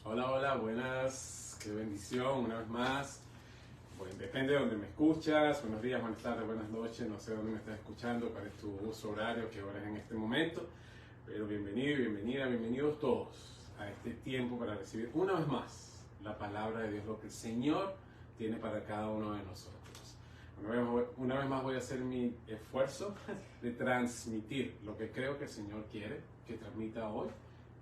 Hola, hola, buenas, qué bendición, una vez más. Bueno, depende de donde me escuchas, buenos días, buenas tardes, buenas noches, no sé dónde me estás escuchando, cuál es tu uso horario, qué hora es en este momento, pero bienvenido y bienvenida, bienvenidos todos a este tiempo para recibir una vez más la palabra de Dios, lo que el Señor tiene para cada uno de nosotros. Una vez más voy a hacer mi esfuerzo de transmitir lo que creo que el Señor quiere que transmita hoy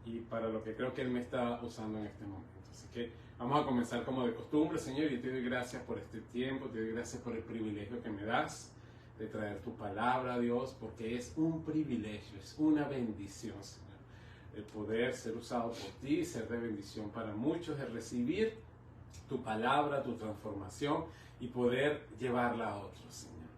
y para lo que creo que Él me está usando en este momento. Así que vamos a comenzar como de costumbre, Señor. Yo te doy gracias por este tiempo, te doy gracias por el privilegio que me das de traer tu palabra, Dios, porque es un privilegio, es una bendición, Señor, el poder ser usado por ti, ser de bendición para muchos, el recibir tu palabra, tu transformación y poder llevarla a otros, Señor.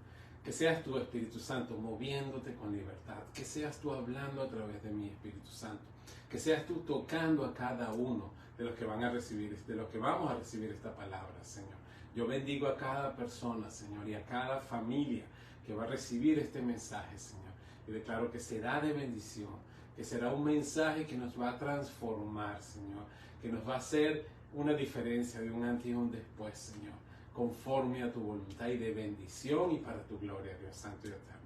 Que seas tú, Espíritu Santo, moviéndote con libertad. Que seas tú hablando a través de mi Espíritu Santo. Que seas tú tocando a cada uno de los que van a recibir, de los que vamos a recibir esta palabra, Señor. Yo bendigo a cada persona, Señor, y a cada familia que va a recibir este mensaje, Señor. Y declaro que será de bendición, que será un mensaje que nos va a transformar, Señor, que nos va a hacer una diferencia de un antes y un después, Señor, conforme a tu voluntad y de bendición y para tu gloria, Dios Santo y Eterno.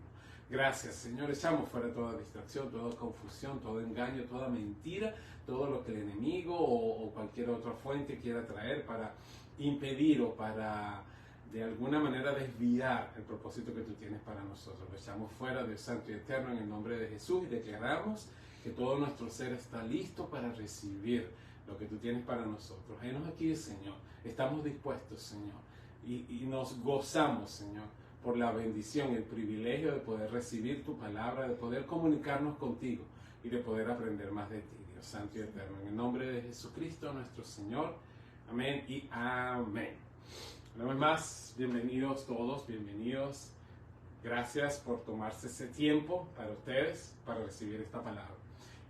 Gracias, Señor. Echamos fuera toda distracción, toda confusión, todo engaño, toda mentira, todo lo que el enemigo o cualquier otra fuente quiera traer para impedir o para de alguna manera desviar el propósito que tú tienes para nosotros. Lo echamos fuera, Dios Santo y Eterno, en el nombre de Jesús, y declaramos que todo nuestro ser está listo para recibir lo que tú tienes para nosotros. Henos aquí, Señor. Estamos dispuestos, Señor. Y nos gozamos, Señor, por la bendición y el privilegio de poder recibir tu palabra, de poder comunicarnos contigo y de poder aprender más de ti, Dios Santo y Eterno. En el nombre de Jesucristo, nuestro Señor. Amén y amén. Una vez más, bienvenidos todos, bienvenidos. Gracias por tomarse ese tiempo para ustedes, para recibir esta palabra.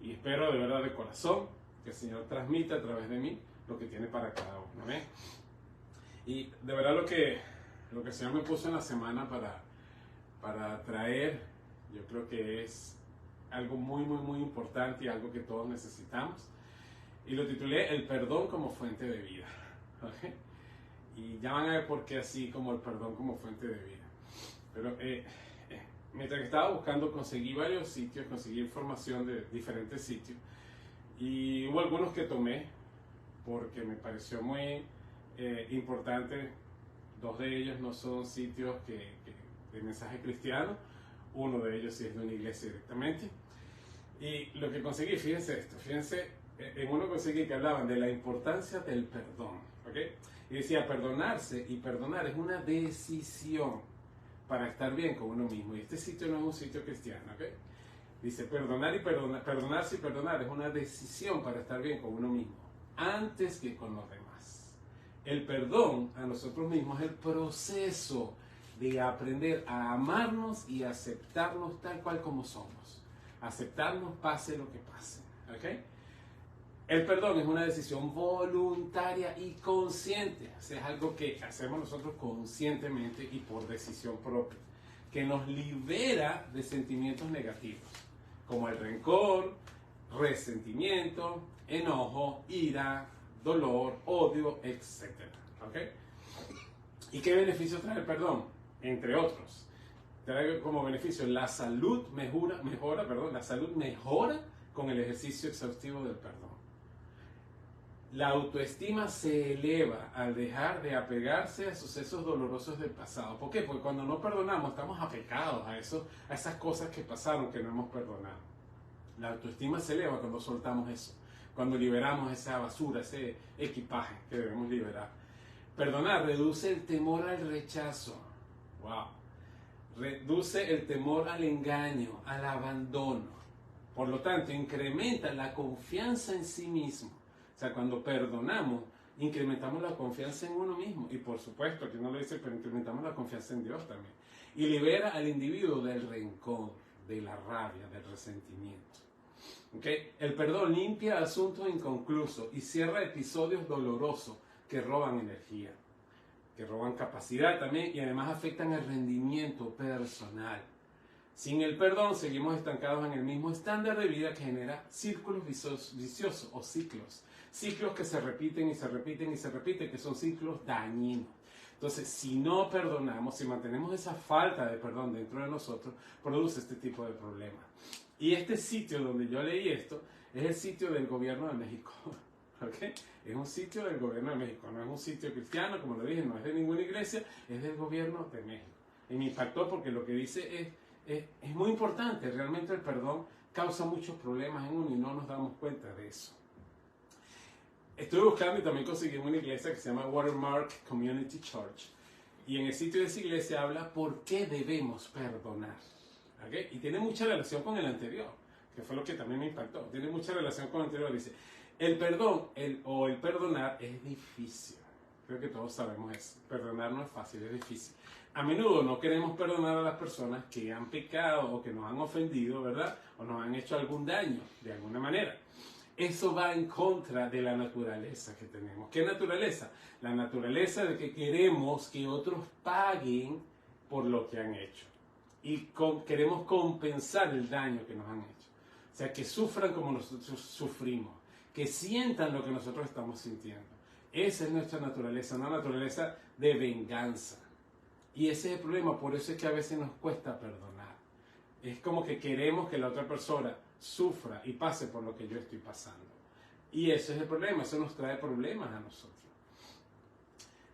Y espero de verdad de corazón que el Señor transmita a través de mí lo que tiene para cada uno. ¿Amén? Y de verdad lo que el Señor me puso en la semana para traer, yo creo que es algo muy importante y algo que todos necesitamos. Y lo titulé El perdón como fuente de vida. ¿Okay? Y ya van a ver por qué así como el perdón como fuente de vida. Pero mientras que estaba buscando, conseguí varios sitios, conseguí información de diferentes sitios. Y hubo algunos que tomé porque me pareció muy importante. Dos de ellos no son sitios de mensaje cristiano. Uno de ellos sí es de una iglesia directamente. Y lo que conseguí, fíjense esto, fíjense, en uno conseguí que hablaban de la importancia del perdón. ¿Okay? Y decía, perdonarse y perdonar es una decisión para estar bien con uno mismo. Y este sitio no es un sitio cristiano. ¿Okay? Dice, perdonarse y perdonar es una decisión para estar bien con uno mismo, antes que con los demás. El perdón a nosotros mismos es el proceso de aprender a amarnos y aceptarnos tal cual como somos. Aceptarnos pase lo que pase. ¿Okay? El perdón es una decisión voluntaria y consciente. O sea, es algo que hacemos nosotros conscientemente y por decisión propia, que nos libera de sentimientos negativos, como el rencor, resentimiento, enojo, ira, dolor, odio, etc. ¿Okay? ¿Y qué beneficio trae el perdón? Entre otros, trae como beneficio la salud mejora con el ejercicio exhaustivo del perdón. La autoestima se eleva al dejar de apegarse a sucesos dolorosos del pasado. ¿Por qué? Porque cuando no perdonamos estamos apegados a esas cosas que pasaron que no hemos perdonado. La autoestima se eleva cuando soltamos eso, cuando liberamos esa basura, ese equipaje que debemos liberar. Perdonar reduce el temor al rechazo. Wow. Reduce el temor al engaño, al abandono. Por lo tanto, incrementa la confianza en sí mismo. O sea, cuando perdonamos, incrementamos la confianza en uno mismo. Y por supuesto, aquí no lo dice, pero incrementamos la confianza en Dios también. Y libera al individuo del rencor, de la rabia, del resentimiento. ¿Okay? El perdón limpia asuntos inconclusos y cierra episodios dolorosos que roban energía, que roban capacidad también y además afectan el rendimiento personal. Sin el perdón seguimos estancados en el mismo estándar de vida que genera círculos viciosos o ciclos. Ciclos que se repiten y se repiten y se repiten, que son ciclos dañinos. Entonces, si no perdonamos, si mantenemos esa falta de perdón dentro de nosotros, produce este tipo de problemas. Y este sitio donde yo leí esto es el sitio del gobierno de México. ¿Okay? Es un sitio del gobierno de México, no es un sitio cristiano, como lo dije, no es de ninguna iglesia, es del gobierno de México. Y me impactó porque lo que dice es muy importante. Realmente el perdón causa muchos problemas en uno y no nos damos cuenta de eso. Estuve buscando y también conseguí una iglesia que se llama Watermark Community Church. Y en el sitio de esa iglesia habla por qué debemos perdonar. ¿Okay? Y tiene mucha relación con el anterior, que fue lo que también me impactó. Tiene mucha relación con el anterior. Dice, el perdón o el perdonar es difícil. Creo que todos sabemos eso. Perdonar no es fácil, es difícil. A menudo no queremos perdonar a las personas que han pecado o que nos han ofendido, ¿verdad? O nos han hecho algún daño, de alguna manera. Eso va en contra de la naturaleza que tenemos. ¿Qué naturaleza? La naturaleza de que queremos que otros paguen por lo que han hecho. Y queremos compensar el daño que nos han hecho. O sea, que sufran como nosotros sufrimos. Que sientan lo que nosotros estamos sintiendo. Esa es nuestra naturaleza, una naturaleza de venganza. Y ese es el problema, por eso es que a veces nos cuesta perdonar. Es como que queremos que la otra persona sufra y pase por lo que yo estoy pasando. Y ese es el problema, eso nos trae problemas a nosotros.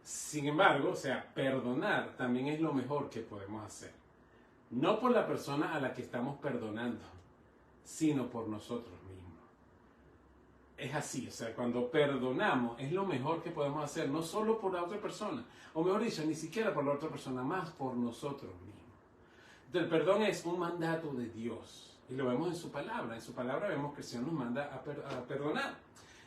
Sin embargo, o sea, perdonar también es lo mejor que podemos hacer. No por la persona a la que estamos perdonando, sino por nosotros mismos. Es así, o sea, cuando perdonamos es lo mejor que podemos hacer, no solo por la otra persona, o mejor dicho, ni siquiera por la otra persona, más por nosotros mismos. Entonces, el perdón es un mandato de Dios, y lo vemos en su palabra vemos que el Señor nos manda a perdonar.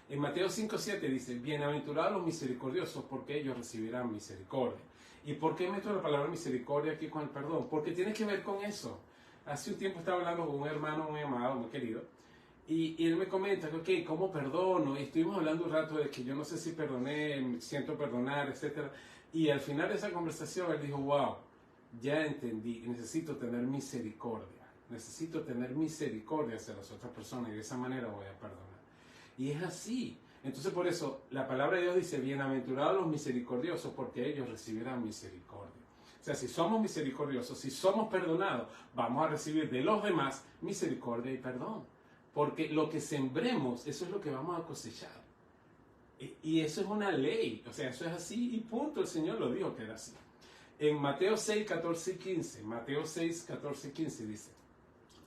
En Mateo 5:7 dice, bienaventurados los misericordiosos, porque ellos recibirán misericordia. ¿Y por qué meto la palabra misericordia aquí con el perdón? Porque tiene que ver con eso. Hace un tiempo estaba hablando con un hermano muy amado, muy querido, y él me comenta que, ok, ¿cómo perdono? Y estuvimos hablando un rato de que yo no sé si perdoné, siento perdonar, etc. Y al final de esa conversación él dijo, wow, ya entendí, necesito tener misericordia. Necesito tener misericordia hacia las otras personas y de esa manera voy a perdonar. Y es así. Entonces por eso la palabra de Dios dice, bienaventurados los misericordiosos porque ellos recibirán misericordia. O sea, si somos misericordiosos, si somos perdonados, vamos a recibir de los demás misericordia y perdón. Porque lo que sembremos, eso es lo que vamos a cosechar. Y eso es una ley. O sea, eso es así y punto. El Señor lo dijo que era así. En Mateo 6, 14 y 15, Mateo 6, 14 y 15 dice,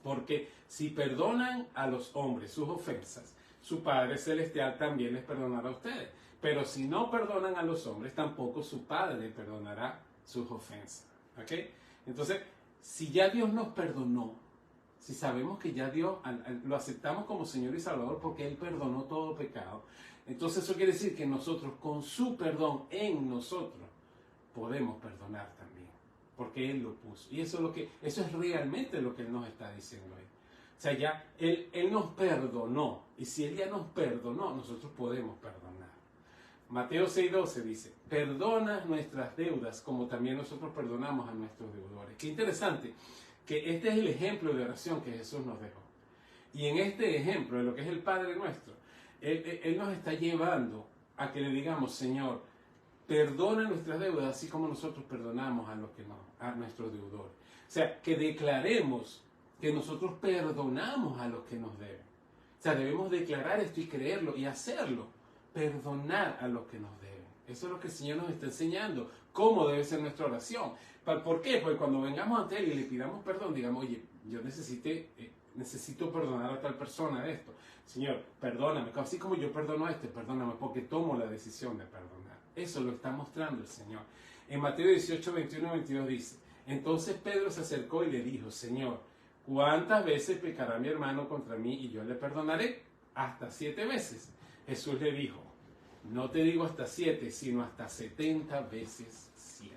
porque si perdonan a los hombres sus ofensas, su Padre Celestial también les perdonará a ustedes. Pero si no perdonan a los hombres, tampoco su Padre perdonará sus ofensas. ¿Ok? Entonces, si ya Dios nos perdonó, si sabemos que ya Dios lo aceptamos como Señor y Salvador porque Él perdonó todo pecado, entonces eso quiere decir que nosotros, con su perdón en nosotros, podemos perdonar también, porque Él lo puso. Y eso es realmente lo que Él nos está diciendo ahí. O sea, ya Él nos perdonó, y si Él ya nos perdonó, nosotros podemos perdonar. Mateo 6:12 dice, perdona nuestras deudas como también nosotros perdonamos a nuestros deudores. Qué interesante, que este es el ejemplo de oración que Jesús nos dejó. Y en este ejemplo de lo que es el Padre nuestro, Él nos está llevando a que le digamos, Señor, perdona nuestras deudas así como nosotros perdonamos a nuestros deudores. O sea, que declaremos que nosotros perdonamos a los que nos deben. O sea, debemos declarar esto y creerlo y hacerlo. Perdonar a los que nos deben. Eso es lo que el Señor nos está enseñando. Cómo debe ser nuestra oración. ¿Por qué? Porque cuando vengamos ante Él y le pidamos perdón, digamos, oye, yo necesito perdonar a tal persona de esto. Señor, perdóname. Así como yo perdono a este, perdóname, porque tomo la decisión de perdonar. Eso lo está mostrando el Señor. En Mateo 18, 21 y 22 dice, entonces Pedro se acercó y le dijo, Señor, ¿cuántas veces pecará mi hermano contra mí y yo le perdonaré? Hasta 7 veces. Jesús le dijo, no te digo hasta 7, sino hasta 70 veces 7.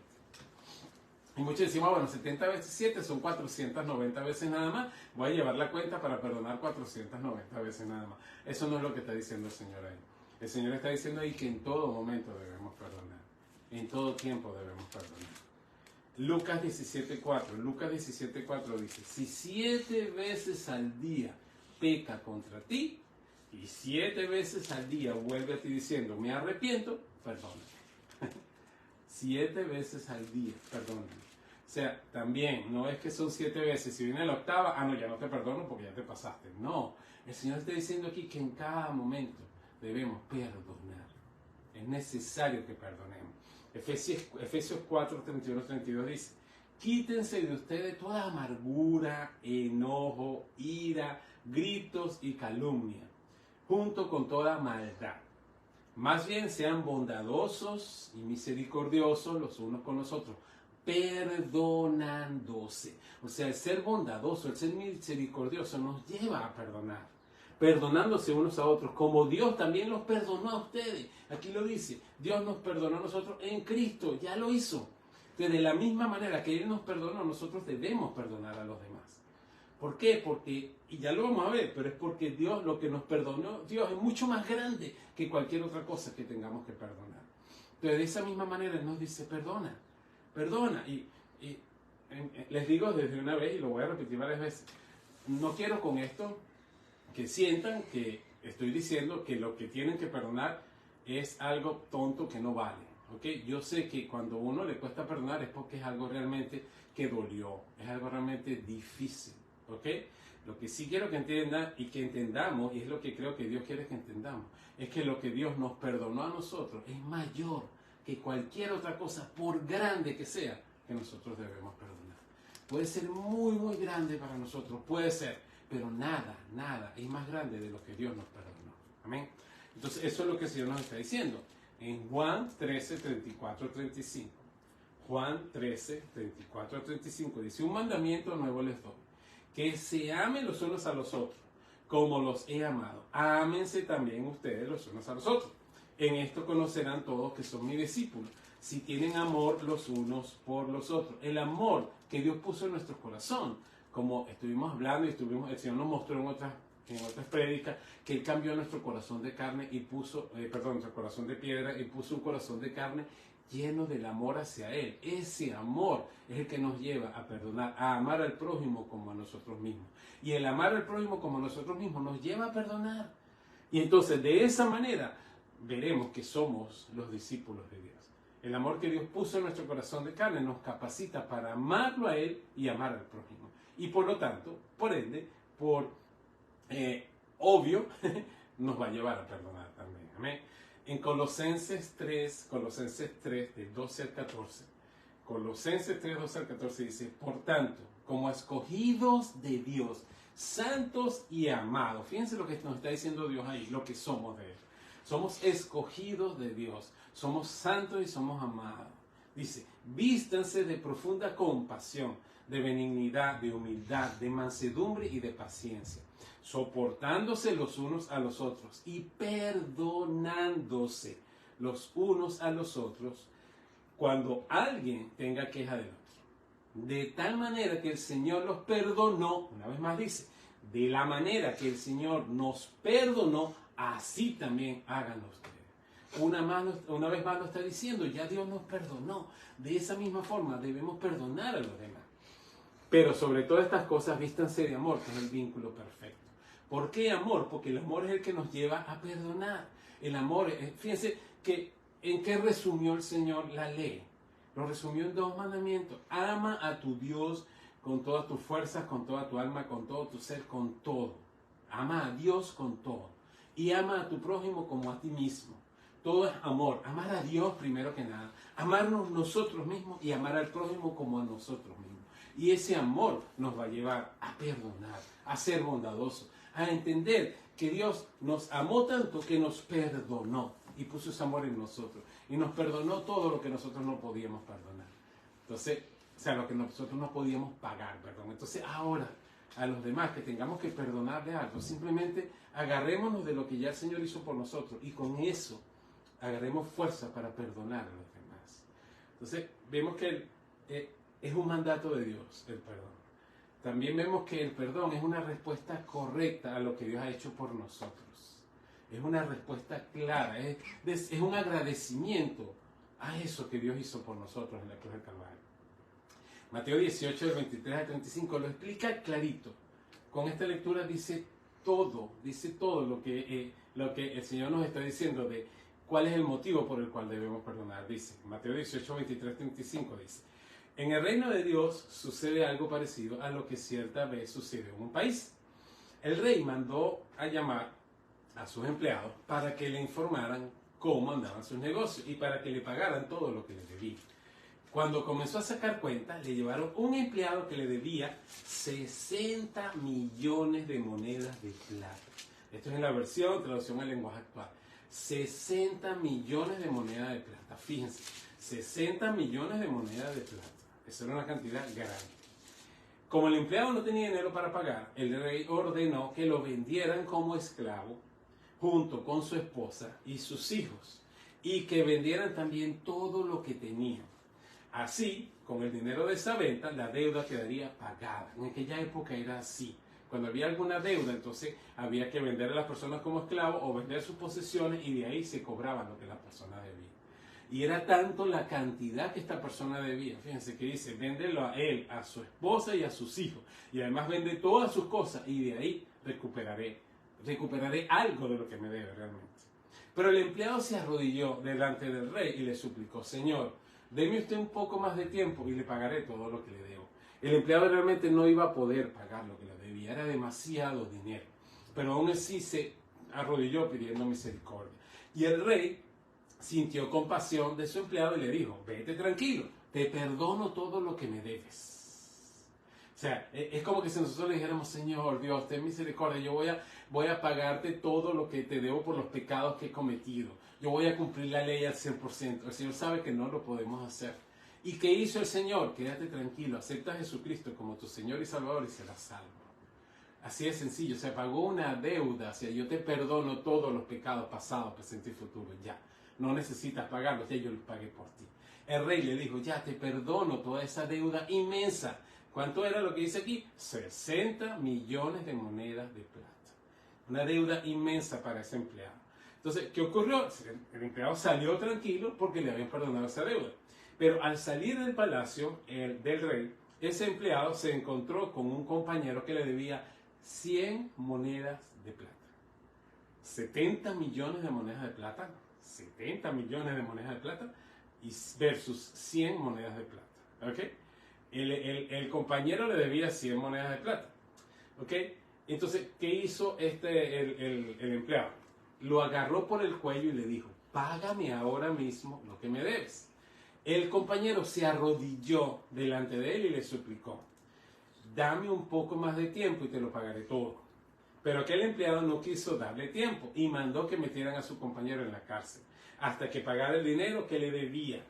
Y muchos decimos, bueno, 70 veces 7 son 490 veces nada más. Voy a llevar la cuenta para perdonar 490 veces nada más. Eso no es lo que está diciendo el Señor ahí. El Señor está diciendo ahí que en todo momento debemos perdonar. En todo tiempo debemos perdonar. Lucas 17:4. Lucas 17:4 dice, si 7 veces al día peca contra ti y 7 veces al día vuelve a ti diciendo, me arrepiento, perdóname. 7 veces al día, perdóname. O sea, también, no es que son 7 veces, si viene la octava, no, ya no te perdono porque ya te pasaste. No, el Señor está diciendo aquí que en cada momento debemos perdonar. Es necesario que perdonemos. Efesios 4, 31, 32 dice, quítense de ustedes toda amargura, enojo, ira, gritos y calumnia, junto con toda maldad. Más bien sean bondadosos y misericordiosos los unos con los otros, perdonándose. O sea, el ser bondadoso, el ser misericordioso nos lleva a perdonar. Perdonándose unos a otros, como Dios también los perdonó a ustedes. Aquí lo dice, Dios nos perdonó a nosotros en Cristo, ya lo hizo. Entonces, de la misma manera que Él nos perdonó, nosotros debemos perdonar a los demás. ¿Por qué? Porque, y ya lo vamos a ver, pero es porque Dios, lo que nos perdonó, Dios es mucho más grande que cualquier otra cosa que tengamos que perdonar. Entonces, de esa misma manera Él nos dice, perdona, perdona. Y les digo desde una vez, y lo voy a repetir varias veces, no quiero con esto que sientan que estoy diciendo que lo que tienen que perdonar es algo tonto que no vale. ¿Okay? Yo sé que cuando a uno le cuesta perdonar es porque es algo realmente que dolió, es algo realmente difícil. ¿Okay? Lo que sí quiero que entiendan y que entendamos, y es lo que creo que Dios quiere que entendamos, es que lo que Dios nos perdonó a nosotros es mayor que cualquier otra cosa, por grande que sea, que nosotros debemos perdonar. Puede ser muy, muy grande para nosotros, puede ser, pero nada, nada es más grande de lo que Dios nos perdonó. Amén. Entonces, eso es lo que el Señor nos está diciendo. En Juan 13, 34, 35. Juan 13, 34, 35 dice, un mandamiento nuevo les doy, que se amen los unos a los otros, como los he amado. Ámense también ustedes los unos a los otros. En esto conocerán todos que son mis discípulos, si tienen amor los unos por los otros. El amor que Dios puso en nuestro corazón, como estuvimos hablando y el Señor nos mostró en otras prédicas, que Él cambió nuestro corazón de carne y puso, nuestro corazón de piedra y puso un corazón de carne lleno del amor hacia Él. Ese amor es el que nos lleva a perdonar, a amar al prójimo como a nosotros mismos. Y el amar al prójimo como a nosotros mismos nos lleva a perdonar. Y entonces de esa manera veremos que somos los discípulos de Dios. El amor que Dios puso en nuestro corazón de carne nos capacita para amarlo a Él y amar al prójimo. Y por lo tanto, por ende, obvio, nos va a llevar a perdonar también. Amén. En Colosenses 3, del 12 al 14, Colosenses 3, 12 al 14 dice, por tanto, como escogidos de Dios, santos y amados. Fíjense lo que nos está diciendo Dios ahí, lo que somos de Él. Somos escogidos de Dios, somos santos y somos amados. Dice, vístanse de profunda compasión, de benignidad, de humildad, de mansedumbre y de paciencia, soportándose los unos a los otros y perdonándose los unos a los otros cuando alguien tenga queja del otro. De tal manera que el Señor los perdonó, una vez más dice, de la manera que el Señor nos perdonó, así también háganlo ustedes. Una vez más lo está diciendo, ya Dios nos perdonó. De esa misma forma debemos perdonar a los demás. Pero sobre todas estas cosas, vístanse de amor, que es el vínculo perfecto. ¿Por qué amor? Porque el amor es el que nos lleva a perdonar. El amor, fíjense que en qué resumió el Señor la ley. Lo resumió en 2 mandamientos. Ama a tu Dios con todas tus fuerzas, con toda tu alma, con todo tu ser, con todo. Ama a Dios con todo. Y ama a tu prójimo como a ti mismo. Todo es amor. Amar a Dios primero que nada. Amarnos nosotros mismos y amar al prójimo como a nosotros mismos. Y ese amor nos va a llevar a perdonar, a ser bondadosos, a entender que Dios nos amó tanto que nos perdonó y puso ese amor en nosotros. Y nos perdonó todo lo que nosotros no podíamos perdonar. Entonces, o sea, lo que nosotros no podíamos pagar, perdón. Entonces, ahora, a los demás que tengamos que perdonarle algo, simplemente agarrémonos de lo que ya el Señor hizo por nosotros y con eso agarremos fuerza para perdonar a los demás. Entonces, vemos que es un mandato de Dios el perdón. También vemos que el perdón es una respuesta correcta a lo que Dios ha hecho por nosotros. Es una respuesta clara, es un agradecimiento a eso que Dios hizo por nosotros en la cruz del Calvario. Mateo 18, del 23 al 35, lo explica clarito. Con esta lectura dice todo lo que el Señor nos está diciendo de cuál es el motivo por el cual debemos perdonar. Dice, Mateo 18, 23, 35 dice, en el reino de Dios sucede algo parecido a lo que cierta vez sucedió en un país. El rey mandó a llamar a sus empleados para que le informaran cómo andaban sus negocios y para que le pagaran todo lo que le debía. Cuando comenzó a sacar cuentas, le llevaron un empleado que le debía 60 millones de monedas de plata. Esto es en la versión, traducción al lenguaje actual. 60 millones de monedas de plata. Fíjense, 60 millones de monedas de plata. Esa era una cantidad grande. Como el empleado no tenía dinero para pagar, el rey ordenó que lo vendieran como esclavo junto con su esposa y sus hijos, y que vendieran también todo lo que tenían. Así, con el dinero de esa venta, la deuda quedaría pagada. En aquella época era así. Cuando había alguna deuda, entonces había que vender a las personas como esclavos o vender sus posesiones y de ahí se cobraba lo que la persona debía. Y era tanto la cantidad que esta persona debía. Fíjense que dice, véndelo a él, a su esposa y a sus hijos. Y además vende todas sus cosas y de ahí recuperaré algo de lo que me debe realmente. Pero el empleado se arrodilló delante del rey y le suplicó, Señor, deme usted un poco más de tiempo y le pagaré todo lo que le debo. El empleado realmente no iba a poder pagar lo que le debía, era demasiado dinero. Pero aún así se arrodilló pidiendo misericordia. Y el rey sintió compasión de su empleado y le dijo, vete tranquilo, te perdono todo lo que me debes. O sea, es como que si nosotros le dijéramos, Señor Dios, ten misericordia, yo voy a pagarte todo lo que te debo por los pecados que he cometido. Yo voy a cumplir la ley al 100%. El Señor sabe que no lo podemos hacer. ¿Y qué hizo el Señor? Quédate tranquilo, acepta a Jesucristo como tu Señor y Salvador y serás salvo. Así de sencillo, se pagó una deuda, o sea, yo te perdono todos los pecados pasados, presentes y futuros, ya. No necesitas pagarlos, ya yo los pagué por ti. El rey le dijo, ya te perdono toda esa deuda inmensa. ¿Cuánto era lo que dice aquí? 60 millones de monedas de plata. Una deuda inmensa para ese empleado. Entonces, ¿qué ocurrió? El empleado salió tranquilo porque le habían perdonado esa deuda. Pero al salir del palacio del rey, ese empleado se encontró con un compañero que le debía 100 monedas de plata. 70 millones de monedas de plata. 70 millones de monedas de plata versus 100 monedas de plata. ¿Ok? El compañero le debía 100 monedas de plata. ¿Ok? Entonces, ¿qué hizo el empleado? Lo agarró por el cuello y le dijo, págame ahora mismo lo que me debes. El compañero se arrodilló delante de él y le suplicó, dame un poco más de tiempo y te lo pagaré todo. Pero aquel empleado no quiso darle tiempo y mandó que metieran a su compañero en la cárcel hasta que pagara el dinero que le debía.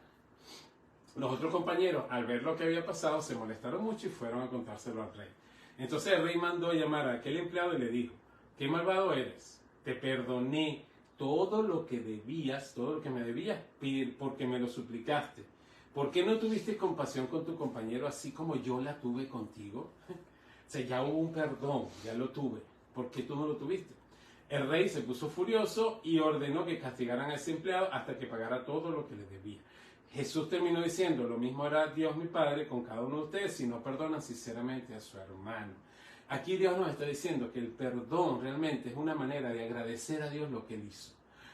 Los otros compañeros, al ver lo que había pasado, se molestaron mucho y fueron a contárselo al rey. Entonces el rey mandó llamar a aquel empleado y le dijo, qué malvado eres, te perdoné todo lo que debías, todo lo que me debías, porque me lo suplicaste. ¿Por qué no tuviste compasión con tu compañero así como yo la tuve contigo? O sea, ya hubo un perdón, ya lo tuve. ¿Por qué tú no lo tuviste? El rey se puso furioso y ordenó que castigaran a ese empleado hasta que pagara todo lo que le debía. Jesús terminó diciendo, lo mismo hará Dios mi Padre con cada uno de ustedes si no perdonan sinceramente a su hermano. Aquí Dios nos está diciendo que el perdón realmente es una manera de agradecer a Dios lo que Él hizo,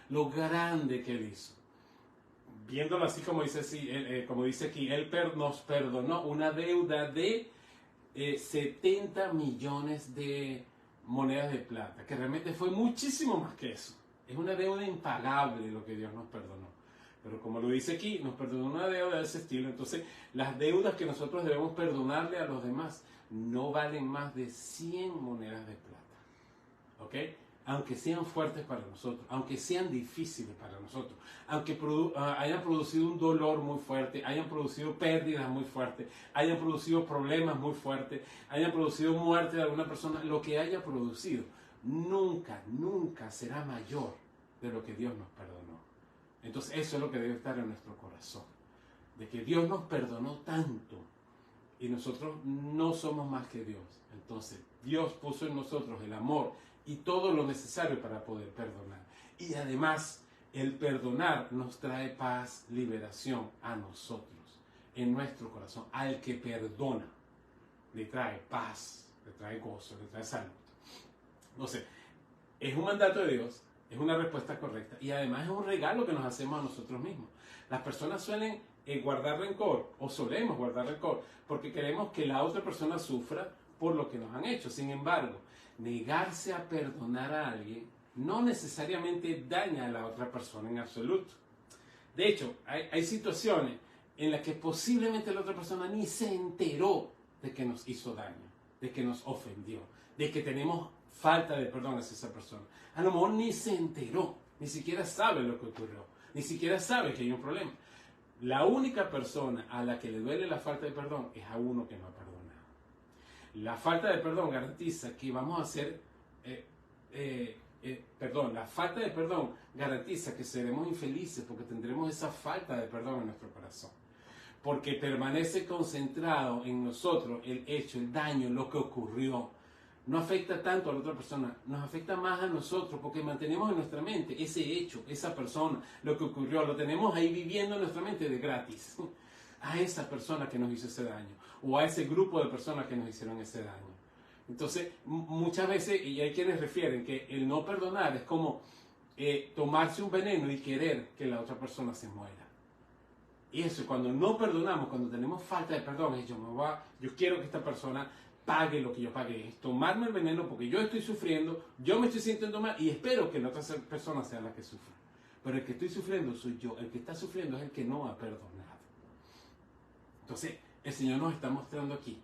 lo grande que Él hizo. Viéndolo así como dice aquí, Él nos perdonó una deuda de 70 millones de monedas de plata, que realmente fue muchísimo más que eso. Es una deuda impagable lo que Dios nos perdonó. Pero como lo dice aquí, nos perdonó una deuda de ese estilo. Entonces, las deudas que nosotros debemos perdonarle a los demás no valen más de 100 monedas de plata. ¿Ok? Aunque sean fuertes para nosotros, aunque sean difíciles para nosotros, aunque hayan producido un dolor muy fuerte, hayan producido pérdidas muy fuertes, hayan producido problemas muy fuertes, hayan producido muerte de alguna persona, lo que haya producido, nunca, nunca será mayor de lo que Dios nos perdonó. Entonces eso es lo que debe estar en nuestro corazón, de que Dios nos perdonó tanto y nosotros no somos más que Dios. Entonces Dios puso en nosotros el amor y todo lo necesario para poder perdonar. Y además, el perdonar nos trae paz, liberación a nosotros. en nuestro corazón. Al que perdona, le trae paz, le trae gozo, le trae salud. Entonces, es un mandato de Dios, es una respuesta correcta y además es un regalo que nos hacemos a nosotros mismos. Las personas suelen guardar rencor o solemos guardar rencor porque queremos que la otra persona sufra por lo que nos han hecho. Sin embargo, negarse a perdonar a alguien no necesariamente daña a la otra persona en absoluto. De hecho, hay situaciones en las que posiblemente la otra persona ni se enteró de que nos hizo daño, de que nos ofendió, de que tenemos falta de perdón hacia esa persona. A lo mejor ni se enteró, ni siquiera sabe lo que ocurrió, ni siquiera sabe que hay un problema. La única persona a la que le duele la falta de perdón es a uno que no ha perdonado. La falta de perdón garantiza que vamos a ser, la falta de perdón garantiza que seremos infelices porque tendremos esa falta de perdón en nuestro corazón. Porque permanece concentrado en nosotros el hecho, el daño, lo que ocurrió. No afecta tanto a la otra persona, nos afecta más a nosotros porque mantenemos en nuestra mente ese hecho, esa persona, lo que ocurrió, lo tenemos ahí viviendo en nuestra mente de gratis. A esa persona que nos hizo ese daño o a ese grupo de personas que nos hicieron ese daño. Entonces, muchas veces, y hay quienes refieren que el no perdonar es como tomarse un veneno y querer que la otra persona se muera. Y eso, cuando no perdonamos, cuando tenemos falta de perdón, es yo quiero que esta persona pague lo que yo pagué, es tomarme el veneno porque yo estoy sufriendo, yo me estoy sintiendo mal y espero que la otra persona sea la que sufra. Pero el que estoy sufriendo soy yo, el que está sufriendo es el que no ha perdonado. Entonces, el Señor nos está mostrando aquí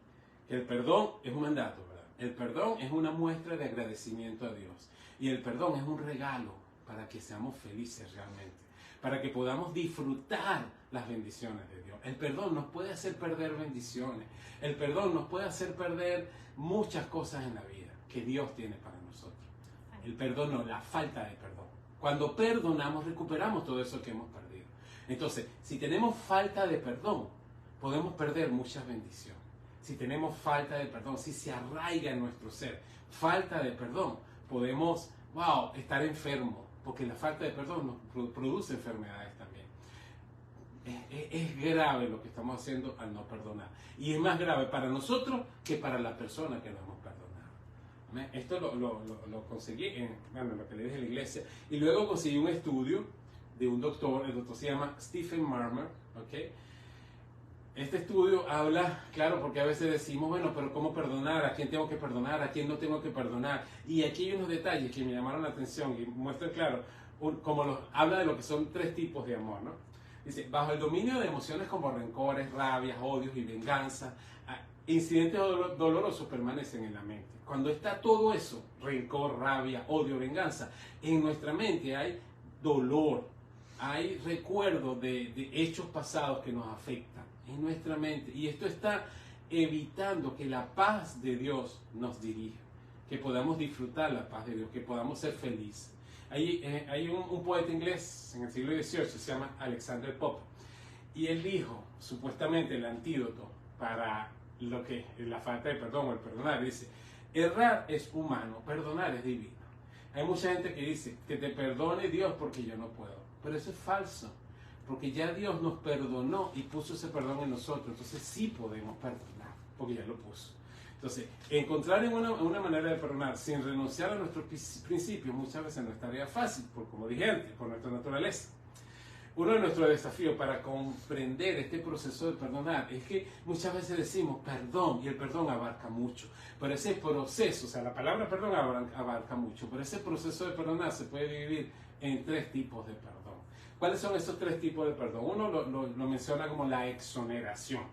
que el perdón es un mandato, ¿verdad? El perdón es una muestra de agradecimiento a Dios. Y el perdón es un regalo para que seamos felices realmente, para que podamos disfrutar las bendiciones de Dios. El perdón nos puede hacer perder bendiciones. El perdón nos puede hacer perder muchas cosas en la vida que Dios tiene para nosotros. El perdón no, la falta de perdón. Cuando perdonamos, recuperamos todo eso que hemos perdido. Entonces, si tenemos falta de perdón, podemos perder muchas bendiciones. Si tenemos falta de perdón, si se arraiga en nuestro ser falta de perdón, podemos, estar enfermos, porque la falta de perdón nos produce enfermedades también. Es grave lo que estamos haciendo al no perdonar. Y es más grave para nosotros que para la persona que no hemos perdonado. ¿Amén? Esto lo conseguí en lo que le dije a la iglesia. Y luego conseguí un estudio de un doctor, el doctor se llama Stephen Marmer, ¿ok? Este estudio habla, claro, porque a veces decimos, bueno, pero ¿cómo perdonar? ¿A quién tengo que perdonar? ¿A quién no tengo que perdonar? Y aquí hay unos detalles que me llamaron la atención y muestran, claro, habla de lo que son 3 tipos de amor, ¿no? Dice, bajo el dominio de emociones como rencores, rabias, odios y venganza, incidentes dolorosos permanecen en la mente. Cuando está todo eso, rencor, rabia, odio, venganza, en nuestra mente hay dolor, hay recuerdos de hechos pasados que nos afectan en nuestra mente. Y esto está evitando que la paz de Dios nos dirija, que podamos disfrutar la paz de Dios, que podamos ser felices. Hay un poeta inglés en el siglo XVIII, se llama Alexander Pope, y él dijo, supuestamente el antídoto para lo que la falta de perdón o el perdonar, dice, errar es humano, perdonar es divino. Hay mucha gente que dice, que te perdone Dios porque yo no puedo, pero eso es falso, porque ya Dios nos perdonó y puso ese perdón en nosotros, entonces sí podemos perdonar, porque ya lo puso. Entonces, encontrar una manera de perdonar sin renunciar a nuestros principios muchas veces no es tarea fácil, como dije antes, por nuestra naturaleza. Uno de nuestros desafíos para comprender este proceso de perdonar es que muchas veces decimos perdón y el perdón abarca mucho, pero ese proceso, o sea, la palabra perdón abarca mucho, pero ese proceso de perdonar se puede dividir en 3 tipos de perdón. ¿Cuáles son esos 3 tipos de perdón? Uno lo menciona como la exoneración.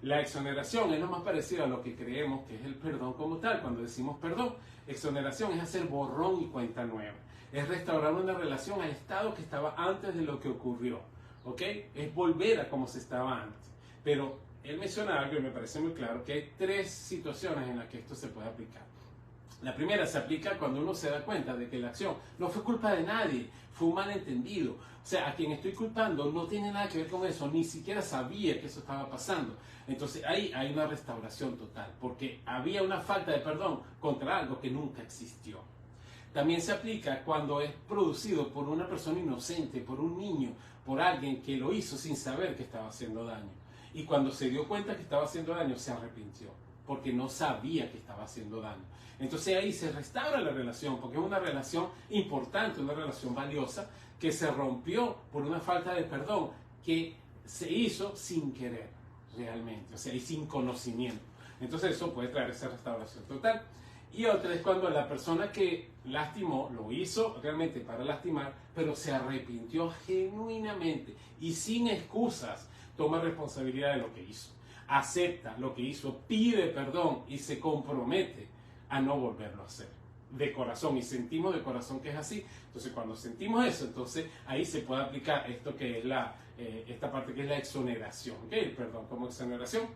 La exoneración es lo más parecido a lo que creemos que es el perdón como tal. Cuando decimos perdón, exoneración es hacer borrón y cuenta nueva. Es restaurar una relación al estado que estaba antes de lo que ocurrió. ¿Ok? Es volver a como se estaba antes. Pero él menciona algo y me parece muy claro, que hay 3 situaciones en las que esto se puede aplicar. La primera se aplica cuando uno se da cuenta de que la acción no fue culpa de nadie, fue un malentendido. O sea, a quien estoy culpando no tiene nada que ver con eso, ni siquiera sabía que eso estaba pasando. Entonces ahí hay una restauración total, porque había una falta de perdón contra algo que nunca existió. También se aplica cuando es producido por una persona inocente, por un niño, por alguien que lo hizo sin saber que estaba haciendo daño. Y cuando se dio cuenta que estaba haciendo daño, se arrepintió, porque no sabía que estaba haciendo daño. Entonces ahí se restaura la relación, porque es una relación importante, una relación valiosa, que se rompió por una falta de perdón que se hizo sin querer realmente, o sea, y sin conocimiento. Entonces eso puede traer esa restauración total. Y otra es cuando la persona que lastimó lo hizo realmente para lastimar, pero se arrepintió genuinamente y sin excusas toma responsabilidad de lo que hizo, acepta lo que hizo, pide perdón y se compromete a no volverlo a hacer de corazón, y sentimos de corazón que es así. Entonces cuando sentimos eso, entonces ahí se puede aplicar esto que es esta parte que es la exoneración, ¿okay? El perdón como exoneración.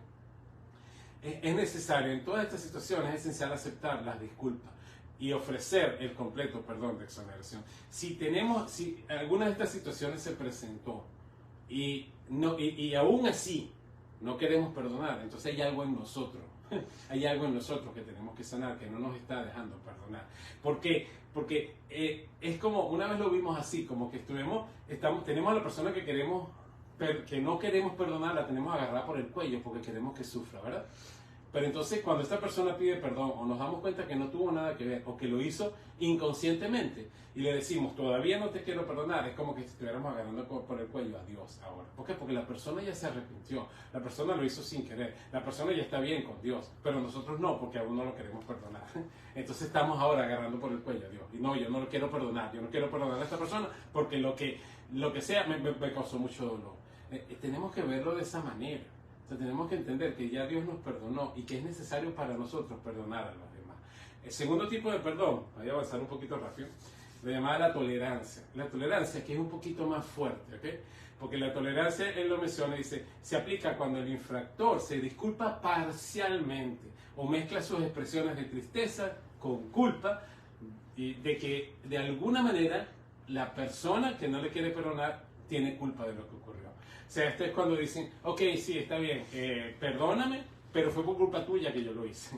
Es necesario en todas estas situaciones, es esencial aceptar las disculpas y ofrecer el completo perdón de exoneración. Si alguna de estas situaciones se presentó y aún así no queremos perdonar, entonces hay algo en nosotros, hay algo en nosotros que tenemos que sanar, que no nos está dejando perdonar. ¿Por qué? Porque es como, una vez lo vimos así, como que tenemos a la persona que no queremos perdonar, la tenemos agarrada por el cuello porque queremos que sufra, ¿verdad? Pero entonces cuando esta persona pide perdón o nos damos cuenta que no tuvo nada que ver o que lo hizo inconscientemente y le decimos todavía no te quiero perdonar, es como que estuviéramos agarrando por el cuello a Dios ahora. ¿Por qué? Porque la persona ya se arrepintió, la persona lo hizo sin querer, la persona ya está bien con Dios, pero nosotros no, porque aún no lo queremos perdonar. Entonces estamos ahora agarrando por el cuello a Dios y no, yo no lo quiero perdonar, yo no quiero perdonar a esta persona porque lo que sea me causó mucho dolor. Tenemos que verlo de esa manera. O sea, tenemos que entender que ya Dios nos perdonó y que es necesario para nosotros perdonar a los demás. El segundo tipo de perdón, voy a avanzar un poquito rápido, lo llamaba la tolerancia. La tolerancia que es un poquito más fuerte, ¿ok? Porque la tolerancia, él lo menciona, dice, se aplica cuando el infractor se disculpa parcialmente o mezcla sus expresiones de tristeza con culpa y de que de alguna manera la persona que no le quiere perdonar tiene culpa de lo que ocurrió. O sea, esto es cuando dicen, ok, sí, está bien, perdóname, pero fue por culpa tuya que yo lo hice.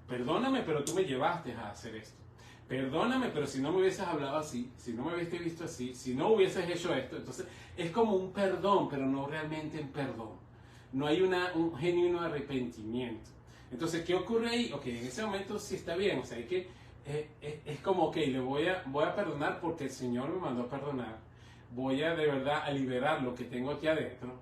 Perdóname, pero tú me llevaste a hacer esto. Perdóname, pero si no me hubieses hablado así, si no me hubieses visto así, si no hubieses hecho esto, entonces es como un perdón, pero no realmente un perdón. No hay un genuino arrepentimiento. Entonces, ¿qué ocurre ahí? Ok, en ese momento sí está bien, o sea, es como, ok, le voy a perdonar porque el Señor me mandó a perdonar. Voy a de verdad a liberar lo que tengo aquí adentro,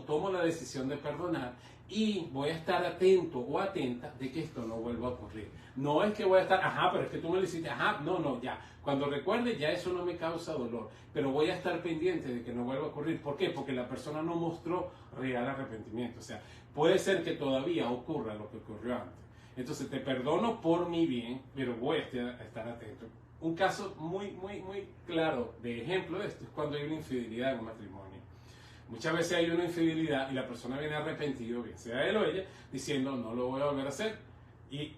tomo la decisión de perdonar y voy a estar atento o atenta de que esto no vuelva a ocurrir. No es que voy a estar, pero es que tú me lo hiciste, no, ya. Cuando recuerde ya eso no me causa dolor, pero voy a estar pendiente de que no vuelva a ocurrir. ¿Por qué? Porque la persona no mostró real arrepentimiento. O sea, puede ser que todavía ocurra lo que ocurrió antes. Entonces te perdono por mi bien, pero voy a estar atento. Un caso muy claro de ejemplo de esto es cuando hay una infidelidad en un matrimonio. Muchas veces hay una infidelidad y la persona viene arrepentido, bien sea él o ella, diciendo no lo voy a volver a hacer. Y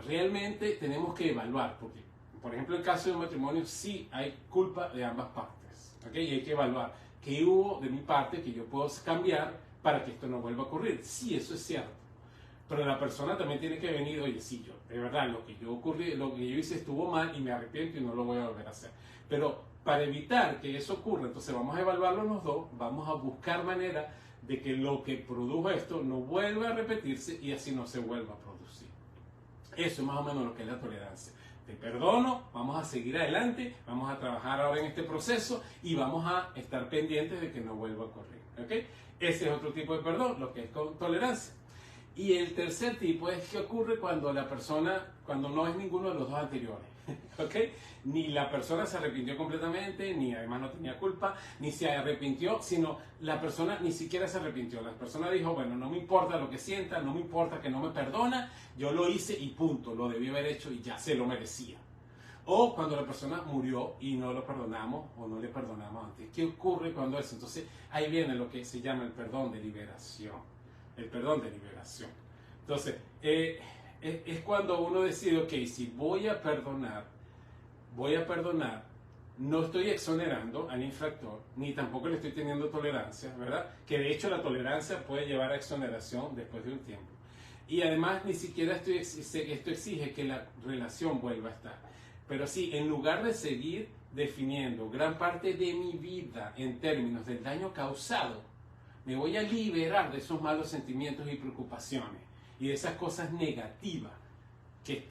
realmente tenemos que evaluar, porque por ejemplo en el caso de un matrimonio sí hay culpa de ambas partes, ¿okay? Y hay que evaluar qué hubo de mi parte que yo puedo cambiar para que esto no vuelva a ocurrir. Sí, eso es cierto. Pero la persona también tiene que venir, oye, sí, de verdad, lo que yo hice estuvo mal y me arrepiento y no lo voy a volver a hacer. Pero para evitar que eso ocurra, entonces vamos a evaluarlo los dos, vamos a buscar manera de que lo que produjo esto no vuelva a repetirse y así no se vuelva a producir. Eso es más o menos lo que es la tolerancia. Te perdono, vamos a seguir adelante, vamos a trabajar ahora en este proceso y vamos a estar pendientes de que no vuelva a ocurrir. ¿Okay? Ese es otro tipo de perdón, lo que es con tolerancia. Y el tercer tipo es que ocurre cuando cuando no es ninguno de los dos anteriores, ¿ok? Ni la persona se arrepintió completamente, ni además no tenía culpa, ni se arrepintió, sino la persona ni siquiera se arrepintió. La persona dijo, bueno, no me importa lo que sienta, no me importa que no me perdona, yo lo hice y punto, lo debí haber hecho y ya se lo merecía. O cuando la persona murió y no lo perdonamos o no le perdonamos antes. ¿Qué ocurre cuando eso? Entonces ahí viene lo que se llama el perdón de liberación. El perdón de liberación. Entonces, es cuando uno decide, ok, si voy a perdonar, no estoy exonerando al infractor, ni tampoco le estoy teniendo tolerancia, ¿verdad? Que de hecho la tolerancia puede llevar a exoneración después de un tiempo. Y además ni siquiera esto exige que la relación vuelva a estar. Pero sí, en lugar de seguir definiendo gran parte de mi vida en términos del daño causado, Me voy a liberar de esos malos sentimientos y preocupaciones y de esas cosas negativas que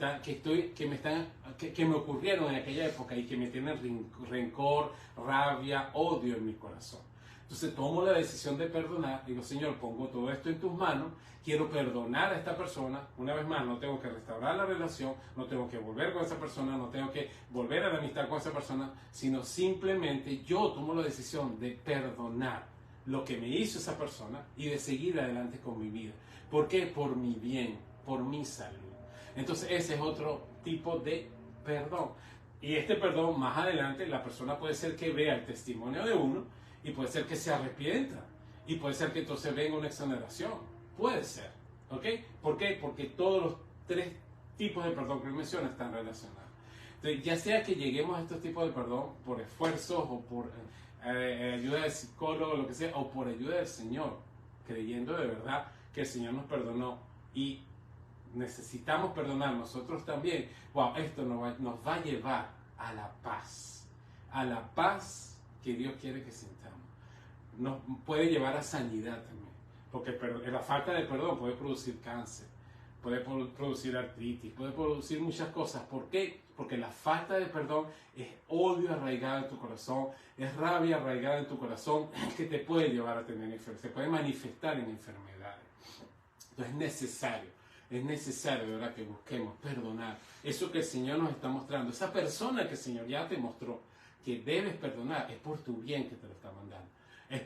me ocurrieron en aquella época y que me tienen rencor, rabia, odio en mi corazón. Entonces tomo la decisión de perdonar. Digo, Señor, pongo todo esto en tus manos. Quiero perdonar a esta persona. Una vez más, no tengo que restaurar la relación, no tengo que volver con esa persona, no tengo que volver a la amistad con esa persona, sino simplemente yo tomo la decisión de perdonar lo que me hizo esa persona y de seguir adelante con mi vida. ¿Por qué? Por mi bien, por mi salud. Entonces ese es otro tipo de perdón. Y este perdón, más adelante, la persona puede ser que vea el testimonio de uno y puede ser que se arrepienta. Y puede ser que entonces venga una exoneración. Puede ser. ¿Ok? ¿Por qué? Porque todos los tres tipos de perdón que menciona están relacionados. Entonces, ya sea que lleguemos a estos tipos de perdón por esfuerzos o por ayuda del psicólogo, lo que sea, o por ayuda del Señor, creyendo de verdad que el Señor nos perdonó y necesitamos perdonar nosotros también. Wow, esto nos va a llevar a la paz que Dios quiere que sintamos. Nos puede llevar a sanidad también, porque la falta de perdón puede producir cáncer, puede producir artritis, puede producir muchas cosas. ¿Por qué? Porque la falta de perdón es odio arraigado en tu corazón, es rabia arraigada en tu corazón que te puede llevar a tener enfermedades, se puede manifestar en enfermedades. Entonces es necesario de verdad que busquemos perdonar eso que el Señor nos está mostrando. Esa persona que el Señor ya te mostró que debes perdonar, es por tu bien que te lo está mandando. Es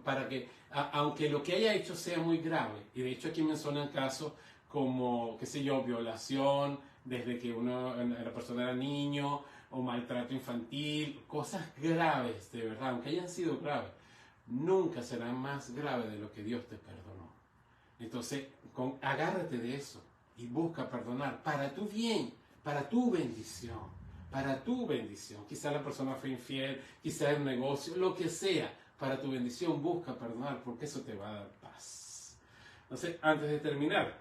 para que, aunque lo que haya hecho sea muy grave, y de hecho aquí mencionan casos como, qué sé yo, violación, desde que la persona era niño, o maltrato infantil, cosas graves, de verdad, aunque hayan sido graves, nunca serán más graves de lo que Dios te perdonó. Entonces, agárrate de eso y busca perdonar para tu bien, para tu bendición, para tu bendición. Quizá la persona fue infiel, quizá el negocio, lo que sea, para tu bendición busca perdonar, porque eso te va a dar paz. Entonces, antes de terminar,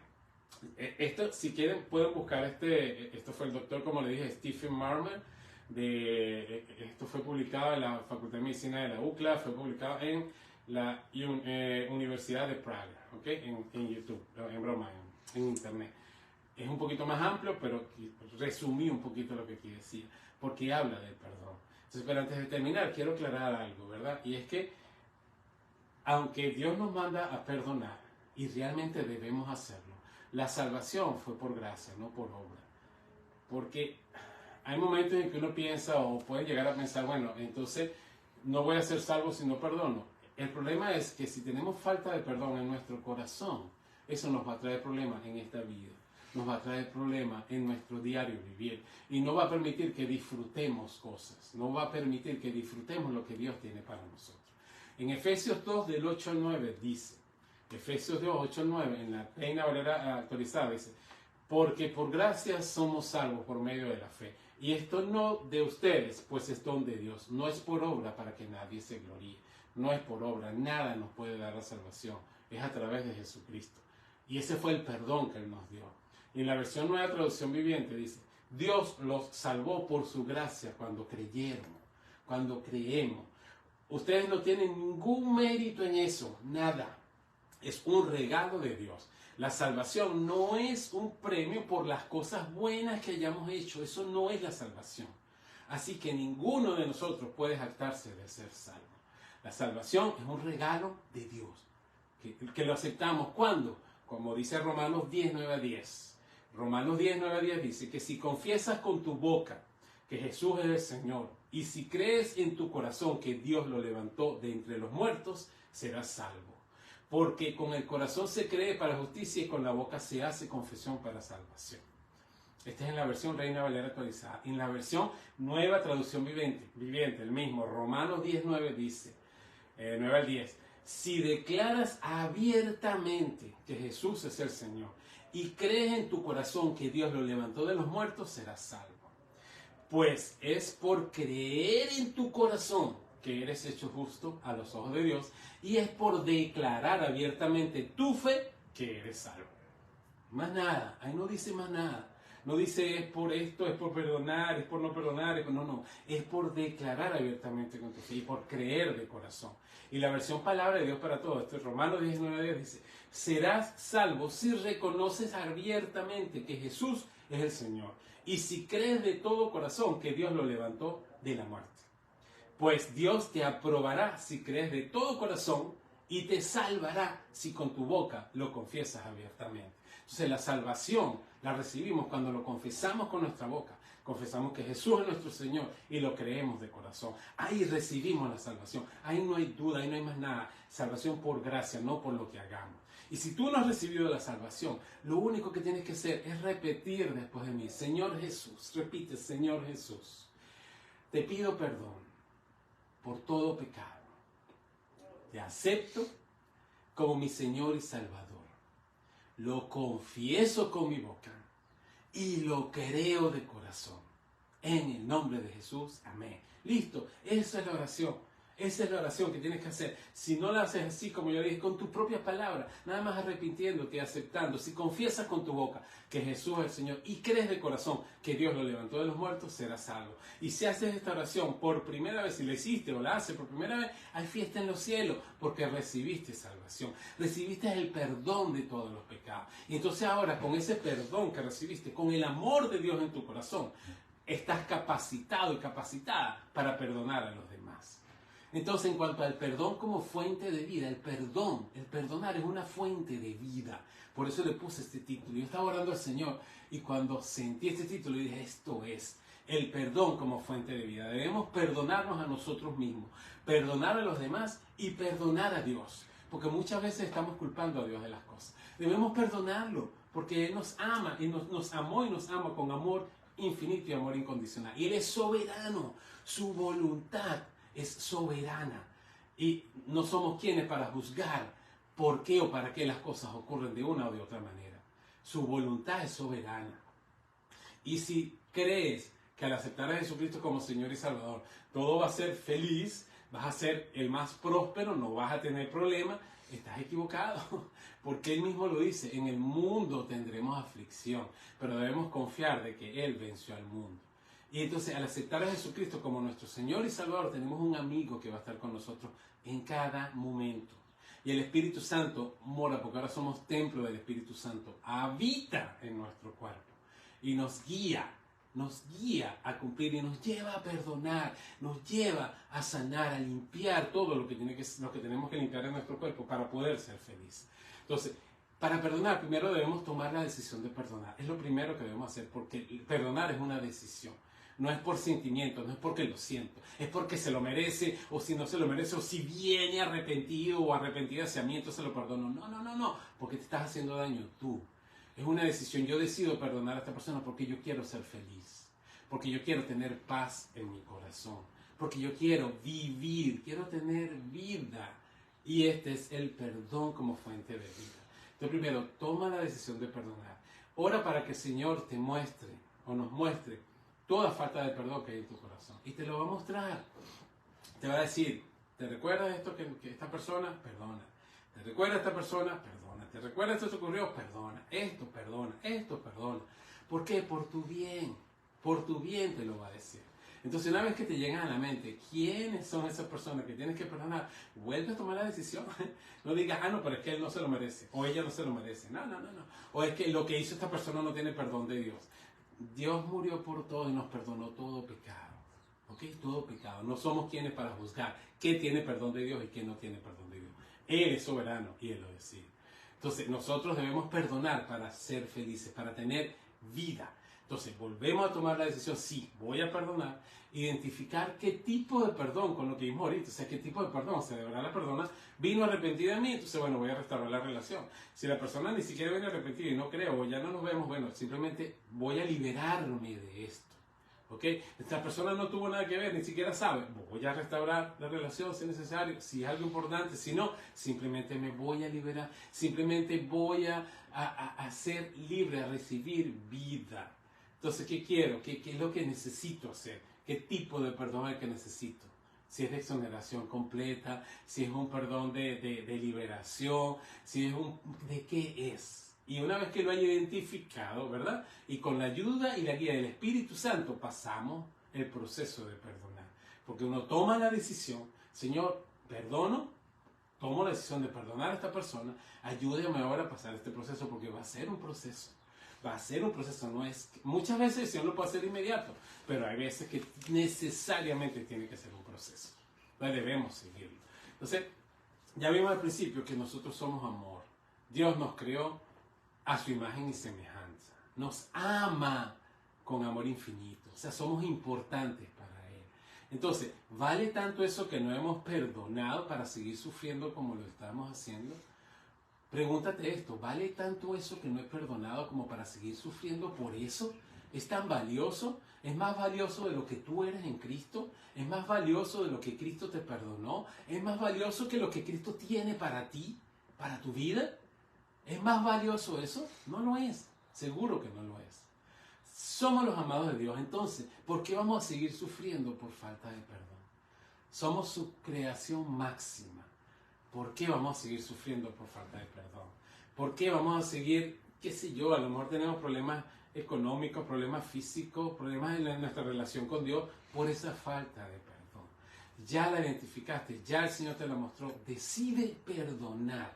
esto, si quieren, pueden buscar esto fue el doctor, como le dije, Stephen Marmer, esto fue publicado en la Facultad de Medicina de la UCLA, fue publicado en la Universidad de Praga, ¿okay? En YouTube, en broma, en internet. Es un poquito más amplio, pero resumí un poquito lo que aquí decía, porque habla del perdón. Entonces, pero antes de terminar, quiero aclarar algo, ¿verdad? Y es que, aunque Dios nos manda a perdonar, y realmente debemos hacerlo, la salvación fue por gracia, no por obra. Porque hay momentos en que uno piensa, o puede llegar a pensar, bueno, entonces no voy a ser salvo si no perdono. El problema es que si tenemos falta de perdón en nuestro corazón, eso nos va a traer problemas en esta vida. Nos va a traer problemas en nuestro diario vivir. Y no va a permitir que disfrutemos cosas. No va a permitir que disfrutemos lo que Dios tiene para nosotros. En Efesios 2, del 8 al 9, dice, Efesios 2, 8 al 9, en la Reina Valera actualizada, dice, porque por gracia somos salvos por medio de la fe. Y esto no de ustedes, pues es don de Dios. No es por obra para que nadie se gloríe. No es por obra. Nada nos puede dar la salvación. Es a través de Jesucristo. Y ese fue el perdón que Él nos dio. Y en la versión Nueva Traducción Viviente dice, Dios los salvó por su gracia cuando creyeron, cuando creemos. Ustedes no tienen ningún mérito en eso, nada. Es un regalo de Dios. La salvación no es un premio por las cosas buenas que hayamos hecho. Eso no es la salvación. Así que ninguno de nosotros puede jactarse de ser salvo. La salvación es un regalo de Dios. Que lo aceptamos. ¿Cuándo? Como dice Romanos 10, 9 a 10. Romanos 10, 9 a 10 dice que si confiesas con tu boca que Jesús es el Señor y si crees en tu corazón que Dios lo levantó de entre los muertos, serás salvo. Porque con el corazón se cree para justicia y con la boca se hace confesión para salvación. Esta es en la versión Reina Valera actualizada. En la versión Nueva Traducción Viviente, el mismo, Romanos 10, 9 dice, 9 al 10, si declaras abiertamente que Jesús es el Señor y crees en tu corazón que Dios lo levantó de los muertos, serás salvo. Pues es por creer en tu corazón que eres hecho justo a los ojos de Dios y es por declarar abiertamente tu fe que eres salvo. Más nada, ahí no dice más nada. No dice es por esto, es por perdonar, es por no perdonar, no, es por declarar abiertamente con tu fe y por creer de corazón. Y la versión Palabra de Dios para Todos, esto es Romanos 19:10, dice, serás salvo si reconoces abiertamente que Jesús es el Señor y si crees de todo corazón que Dios lo levantó de la muerte. Pues Dios te aprobará si crees de todo corazón y te salvará si con tu boca lo confiesas abiertamente. Entonces la salvación la recibimos cuando lo confesamos con nuestra boca. Confesamos que Jesús es nuestro Señor y lo creemos de corazón. Ahí recibimos la salvación. Ahí no hay duda, ahí no hay más nada. Salvación por gracia, no por lo que hagamos. Y si tú no has recibido la salvación, lo único que tienes que hacer es repetir después de mí, Señor Jesús. Repite, Señor Jesús, te pido perdón por todo pecado. Te acepto como mi Señor y Salvador. Lo confieso con mi boca y lo creo de corazón. En el nombre de Jesús, amén. Listo, esa es la oración. Esa es la oración que tienes que hacer. Si no la haces así, como yo dije, con tus propias palabras, nada más arrepintiéndote y aceptando. Si confiesas con tu boca que Jesús es el Señor y crees de corazón que Dios lo levantó de los muertos, serás salvo. Y si haces esta oración por primera vez, si la hiciste o la haces por primera vez, hay fiesta en los cielos porque recibiste salvación. Recibiste el perdón de todos los pecados. Y entonces ahora, con ese perdón que recibiste, con el amor de Dios en tu corazón, estás capacitado y capacitada para perdonar a los demás. Entonces, en cuanto al perdón como fuente de vida, el perdonar es una fuente de vida. Por eso le puse este título. Yo estaba orando al Señor y cuando sentí este título dije, esto es el perdón como fuente de vida. Debemos perdonarnos a nosotros mismos, perdonar a los demás y perdonar a Dios. Porque muchas veces estamos culpando a Dios de las cosas. Debemos perdonarlo porque Él nos ama y nos amó y nos ama con amor infinito y amor incondicional. Y Él es soberano. Su voluntad es soberana y no somos quienes para juzgar por qué o para qué las cosas ocurren de una o de otra manera. Su voluntad es soberana. Y si crees que al aceptar a Jesucristo como Señor y Salvador todo va a ser feliz, vas a ser el más próspero, no vas a tener problemas, estás equivocado. Porque Él mismo lo dice, en el mundo tendremos aflicción, pero debemos confiar de que Él venció al mundo. Y entonces al aceptar a Jesucristo como nuestro Señor y Salvador, tenemos un amigo que va a estar con nosotros en cada momento. Y el Espíritu Santo mora, porque ahora somos templo del Espíritu Santo, habita en nuestro cuerpo y nos guía a cumplir y nos lleva a perdonar, nos lleva a sanar, a limpiar todo lo que tenemos que limpiar en nuestro cuerpo para poder ser feliz. Entonces, para perdonar, primero debemos tomar la decisión de perdonar. Es lo primero que debemos hacer, porque perdonar es una decisión. No es por sentimiento, no es porque lo siento, es porque se lo merece, o si no se lo merece, o si viene arrepentido o arrepentida hacia mí, entonces lo perdono. No, porque te estás haciendo daño tú. Es una decisión. Yo decido perdonar a esta persona porque yo quiero ser feliz, porque yo quiero tener paz en mi corazón, porque yo quiero vivir, quiero tener vida. Y este es el perdón como fuente de vida. Entonces, primero, toma la decisión de perdonar. Ora para que el Señor te muestre o nos muestre toda falta de perdón que hay en tu corazón. Y te lo va a mostrar. Te va a decir, ¿te recuerdas esto que esta persona? Perdona. ¿Te recuerda esta persona? Perdona. ¿Te recuerda esto que ocurrió? Perdona. Esto perdona. Esto perdona. ¿Por qué? Por tu bien. Por tu bien te lo va a decir. Entonces, una vez que te llegan a la mente quiénes son esas personas que tienes que perdonar, vuelve a tomar la decisión. No digas, no, pero es que él no se lo merece, o ella no se lo merece. No. O es que lo que hizo esta persona no tiene perdón de Dios. Dios murió por todo y nos perdonó todo pecado. ¿Ok? Todo pecado. No somos quienes para juzgar qué tiene perdón de Dios y qué no tiene perdón de Dios. Él es soberano y Él lo decide. Entonces, nosotros debemos perdonar para ser felices, para tener vida. Entonces, volvemos a tomar la decisión, sí, voy a perdonar, identificar qué tipo de perdón, con lo que vimos ahorita, o sea, qué tipo de perdón, de verdad la persona vino arrepentida de mí, entonces, bueno, voy a restaurar la relación. Si la persona ni siquiera viene arrepentida y no creo, o ya no nos vemos, bueno, simplemente voy a liberarme de esto, ¿ok? Esta persona no tuvo nada que ver, ni siquiera sabe, voy a restaurar la relación si es necesario, si es algo importante, si no, simplemente me voy a liberar, simplemente voy a ser libre, a recibir vida. Entonces, ¿qué quiero? ¿Qué es lo que necesito hacer? ¿Qué tipo de perdón es el que necesito? Si es de exoneración completa, si es un perdón de liberación, si es ¿de qué es? Y una vez que lo haya identificado, ¿verdad? Y con la ayuda y la guía del Espíritu Santo pasamos el proceso de perdonar. Porque uno toma la decisión, Señor, perdono, tomo la decisión de perdonar a esta persona, ayúdame ahora a pasar este proceso porque va a ser un proceso. Va a ser un proceso, no es... Muchas veces el Señor lo puede hacer inmediato, pero hay veces que necesariamente tiene que ser un proceso. Debemos seguirlo. Entonces, ya vimos al principio que nosotros somos amor. Dios nos creó a su imagen y semejanza. Nos ama con amor infinito. O sea, somos importantes para Él. Entonces, ¿vale tanto eso que no hemos perdonado para seguir sufriendo como lo estamos haciendo? Pregúntate esto, ¿vale tanto eso que no he perdonado como para seguir sufriendo por eso? ¿Es tan valioso? ¿Es más valioso de lo que tú eres en Cristo? ¿Es más valioso de lo que Cristo te perdonó? ¿Es más valioso que lo que Cristo tiene para ti, para tu vida? ¿Es más valioso eso? No lo es, seguro que no lo es. Somos los amados de Dios, entonces, ¿por qué vamos a seguir sufriendo por falta de perdón? Somos su creación máxima. ¿Por qué vamos a seguir sufriendo por falta de perdón? ¿Por qué vamos a seguir, qué sé yo, a lo mejor tenemos problemas económicos, problemas físicos, problemas en nuestra relación con Dios por esa falta de perdón? Ya la identificaste, ya el Señor te la mostró. Decide perdonar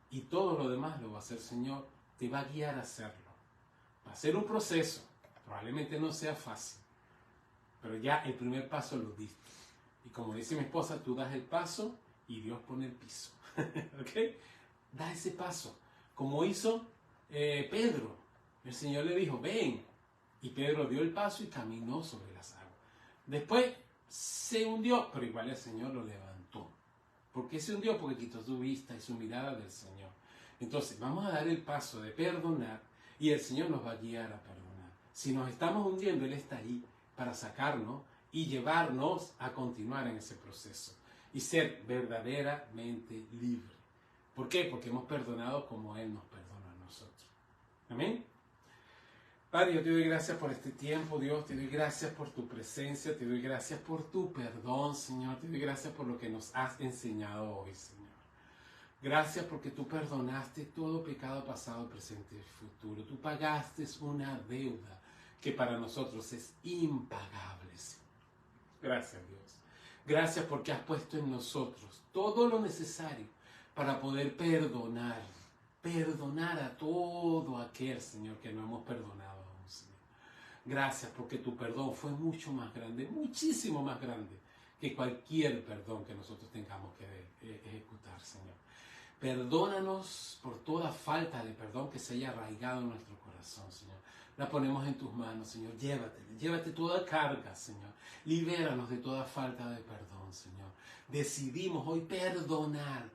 y todo lo demás lo va a hacer el Señor, te va a guiar a hacerlo. Va a ser un proceso, probablemente no sea fácil, pero ya el primer paso lo diste. Y como dice mi esposa, tú das el paso y Dios pone el piso. ¿Ok? Da ese paso. Como hizo Pedro. El Señor le dijo, ven. Y Pedro dio el paso y caminó sobre las aguas. Después se hundió, pero igual el Señor lo levantó. ¿Por qué se hundió? Porque quitó su vista y su mirada del Señor. Entonces, vamos a dar el paso de perdonar y el Señor nos va a guiar a perdonar. Si nos estamos hundiendo, Él está ahí para sacarnos y llevarnos a continuar en ese proceso y ser verdaderamente libre. ¿Por qué? Porque hemos perdonado como Él nos perdona a nosotros. Amén. Padre, yo te doy gracias por este tiempo, Dios, te doy gracias por tu presencia, te doy gracias por tu perdón, Señor, te doy gracias por lo que nos has enseñado hoy, Señor. Gracias porque tú perdonaste todo pecado pasado, presente y futuro. Tú pagaste una deuda que para nosotros es impagable, Señor. Gracias, Dios. Gracias porque has puesto en nosotros todo lo necesario para poder perdonar a todo aquel, Señor, que no hemos perdonado aún, Señor. Gracias porque tu perdón fue mucho más grande, muchísimo más grande que cualquier perdón que nosotros tengamos que ejecutar, Señor. Perdónanos por toda falta de perdón que se haya arraigado en nuestro corazón, Señor. La ponemos en tus manos, Señor. Llévate toda carga, Señor. Libéranos de toda falta de perdón, Señor. Decidimos hoy perdonar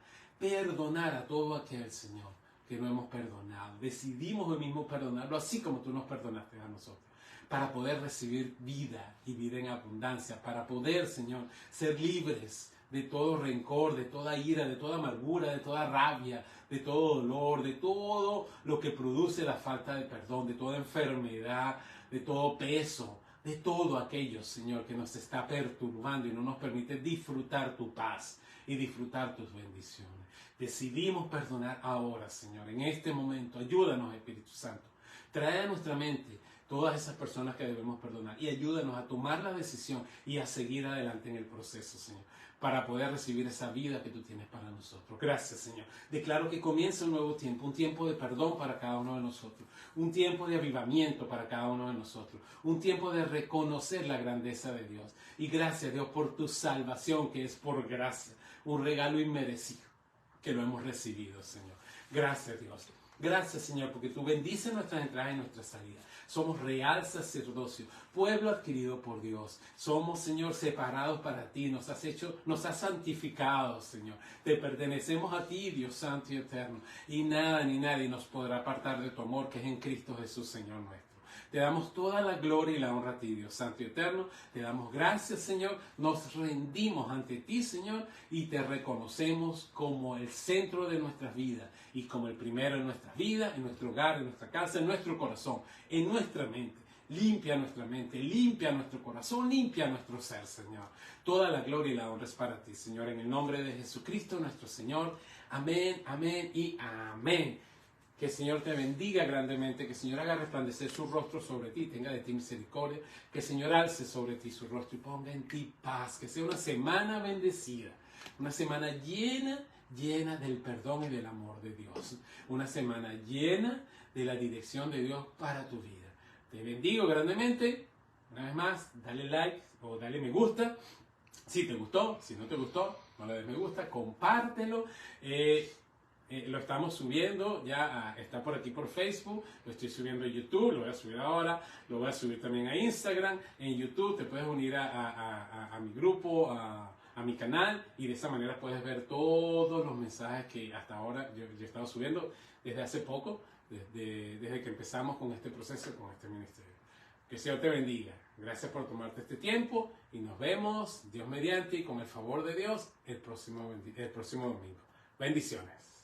a todo aquel, Señor, que no hemos perdonado. Decidimos hoy mismo perdonarlo, así como tú nos perdonaste a nosotros, para poder recibir vida y vida en abundancia, para poder, Señor, ser libres de todo rencor, de toda ira, de toda amargura, de toda rabia, de todo dolor, de todo lo que produce la falta de perdón, de toda enfermedad, de todo peso, de todo aquello, Señor, que nos está perturbando y no nos permite disfrutar tu paz y disfrutar tus bendiciones. Decidimos perdonar ahora, Señor, en este momento. Ayúdanos, Espíritu Santo. Trae a nuestra mente todas esas personas que debemos perdonar y ayúdanos a tomar la decisión y a seguir adelante en el proceso, Señor, para poder recibir esa vida que tú tienes para nosotros. Gracias, Señor. Declaro que comienza un nuevo tiempo, un tiempo de perdón para cada uno de nosotros, un tiempo de avivamiento para cada uno de nosotros, un tiempo de reconocer la grandeza de Dios. Y gracias, Dios, por tu salvación, que es por gracia, un regalo inmerecido que lo hemos recibido, Señor. Gracias, Dios. Gracias, Señor, porque tú bendices nuestras entradas y nuestras salidas. Somos real sacerdocio, pueblo adquirido por Dios. Somos, Señor, separados para ti. Nos has santificado, Señor. Te pertenecemos a ti, Dios santo y eterno. Y nada ni nadie nos podrá apartar de tu amor, que es en Cristo Jesús, Señor nuestro. Te damos toda la gloria y la honra a ti, Dios santo y eterno. Te damos gracias, Señor. Nos rendimos ante ti, Señor, y te reconocemos como el centro de nuestras vidas y como el primero en nuestras vidas, en nuestro hogar, en nuestra casa, en nuestro corazón, en nuestra mente. Limpia nuestra mente, limpia nuestro corazón, limpia nuestro ser, Señor. Toda la gloria y la honra es para ti, Señor, en el nombre de Jesucristo, nuestro Señor. Amén, amén y amén. Que el Señor te bendiga grandemente, que el Señor haga resplandecer su rostro sobre ti, tenga de ti misericordia, que el Señor alce sobre ti su rostro y ponga en ti paz, que sea una semana bendecida, una semana llena del perdón y del amor de Dios, una semana llena de la dirección de Dios para tu vida. Te bendigo grandemente. Una vez más, dale like o dale me gusta si te gustó. Si no te gustó, no le des me gusta, compártelo. Lo estamos subiendo, está por aquí por Facebook, lo estoy subiendo a YouTube, lo voy a subir ahora, lo voy a subir también a Instagram. En YouTube te puedes unir a mi grupo, a mi canal, y de esa manera puedes ver todos los mensajes que hasta ahora yo he estado subiendo desde hace poco, desde que empezamos con este proceso, con este ministerio. Que el Señor te bendiga. Gracias por tomarte este tiempo y nos vemos, Dios mediante, y con el favor de Dios, el próximo domingo. Bendiciones.